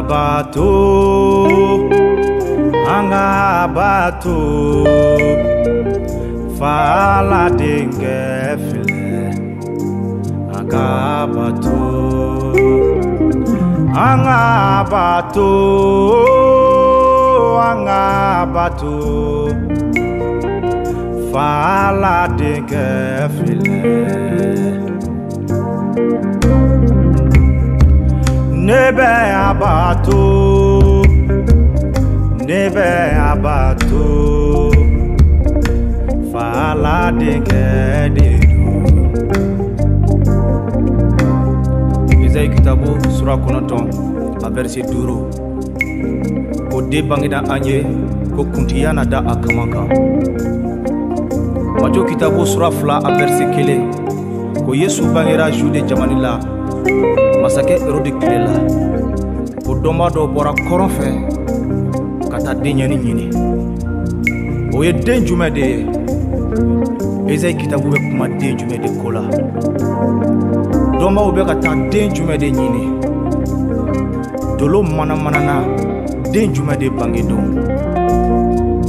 bato, anga bato, fala dingue file, anga bato, anga bato, anga bato, fala dingue file. Nebe abato, nebe abato, fala dingue de. Esaïe Kitabu sura konoton a verset 2. Ko de bangida anye ko kuntiyana da akamaka. Majo Kitabu sura fla a verset 1 ko Yesu bangira jude jamanila masake Herode kilela ko doma do bora koron fe kata denyani nyini o ye den jume de Esaïe Kitabu be kuma den jume de kola doma o be kata den jume de nyini dolo mana na den jume de bangedo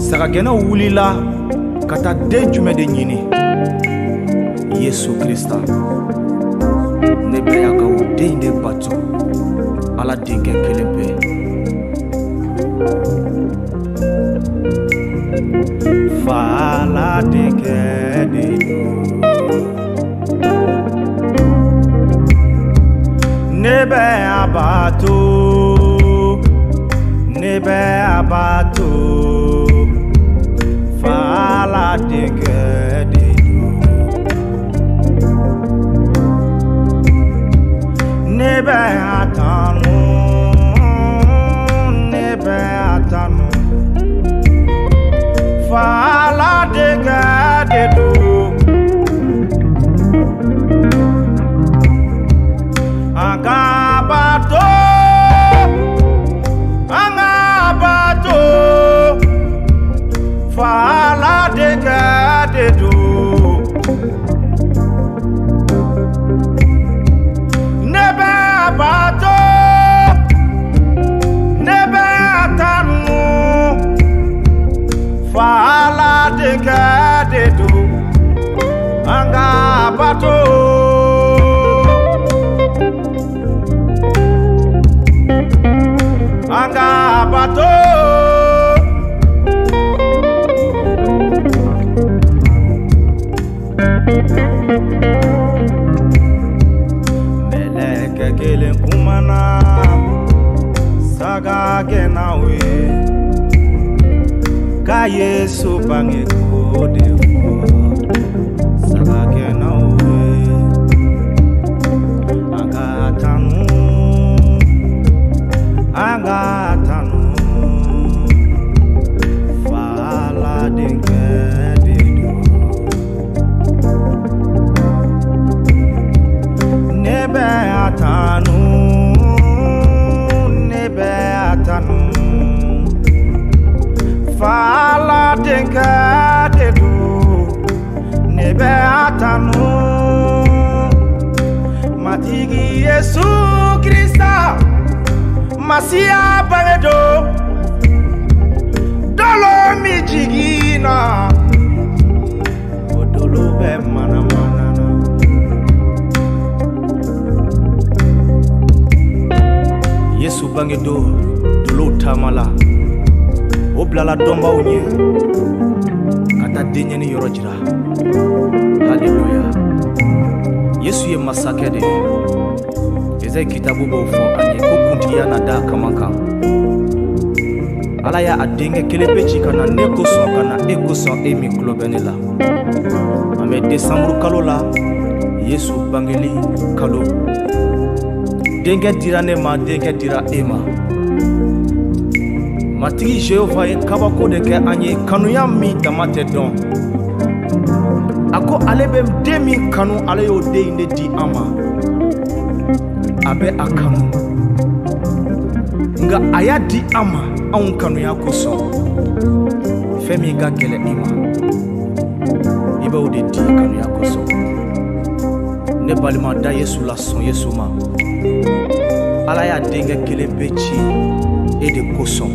saka gena wulila kata den jume de nyini Jésus-Christ ne baya ka o den de bato ala dinge kelembe fala dinge de ne baya bato fala dinge de nebe atanu fala dingue de do angabato fala dingue de do nebe abato nebe atanu fala dingue de do angabato angabato meleke kele kumana saga genawe ka Yesu bange kode saga genawe angatanu fala dingue de do nebe atanu fala dingue de do nebe atanu matigi Jésus-Christ Masia Paredo Dolo mi jigina Odolo be mana Yesu bangedo dolo tamala Oblala domba unye Kata denyeni yorojira Hallelujah Yesu ye masakede Esaïe Kitabu bo fo anye ko kuntiya da kamaka ala ya adenge kelepechi kana neko son kana eko son emi klobenela ame Décembre kalo la Yesu bangeli kalo denge dira ne ma denge dira ema matigi Jehova ye kabako de ke anye kanuya mi tamate don ako alebem demi kanu ale yo de inde di ama abe akamu nga aya di ama an kanu ya koso femi ga kele ima ibe o de di kanu ya koso ne balima da Yesu la son Yesu ma ala y'a denkɛ kelen bɛ ci e de kosɔn.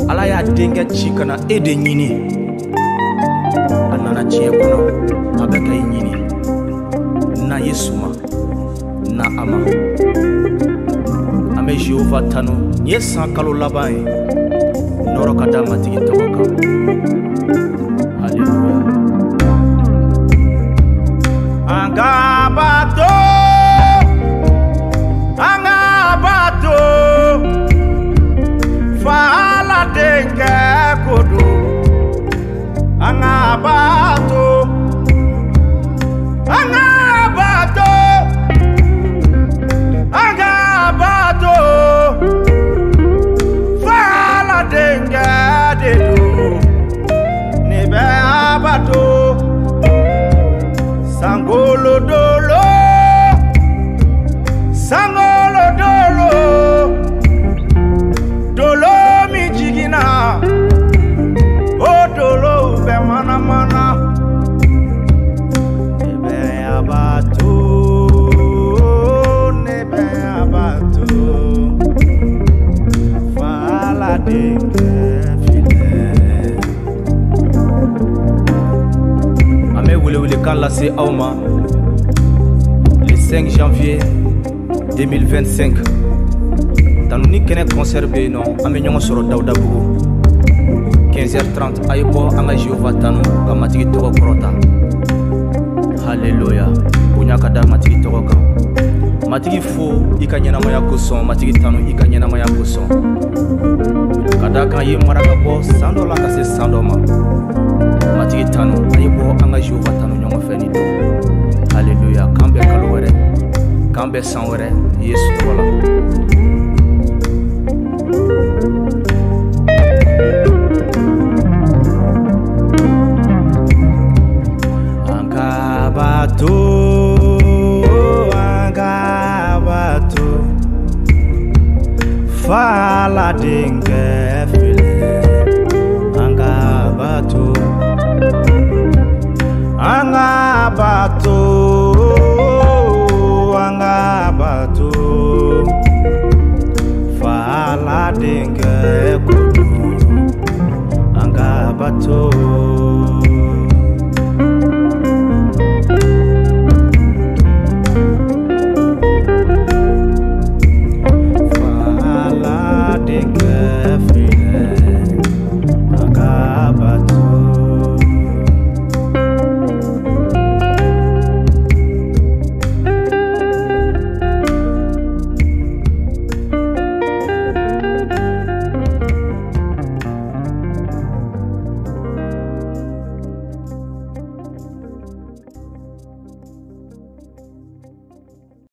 Ala y'a denkɛ ci ka na e de ɲini. A nana tiɲɛ kɔnɔ a bɛ ka i ɲini. Na Yesu ma, na a ma. An bɛ Jehova tanu, nin ye san kalo laban ye. Nɔrɔ ka da matigi tɔgɔ kan. Alléluia. An ka bato, an ka bato, fa ala denkɛ ko do. An ka bato, an ka bato, an ka bato, fa ala denkɛ de do. Ne bɛ a bato. Sangolo dolo, sangolo dolo, dolo mi jigina, oh dolo be mana mana, nebe abato, fala de file. Ame wule kan lase auma. Le 5 janvier 2025. Tanuli Kene concert be non, ame ɲɔgɔn sɔrɔ Dawudabugu. 15h30 a ye bɔ an ka Jehova tanu ka matigi tɔgɔ kɔrɔta. Alléluia. Bonya ka da matigi tɔgɔ kan. Matigi fo i ka ɲɛnamaya kosɔn, matigi tanu i ka ɲɛnamaya kosɔn. Ka da kan ye mara ka bɔ san dɔ la ka se san dɔ ma. Matigi tanu a ye bɔ an ka Jehova tanu ɲɔgɔn fɛ ni don. Alléluia. K'an bɛ kalo wɛrɛ, k'an bɛ san wɛrɛ Yesu tɔgɔ la. An ka bato, an ka bato, fala denkɛ file. An ka bato, an ka bato.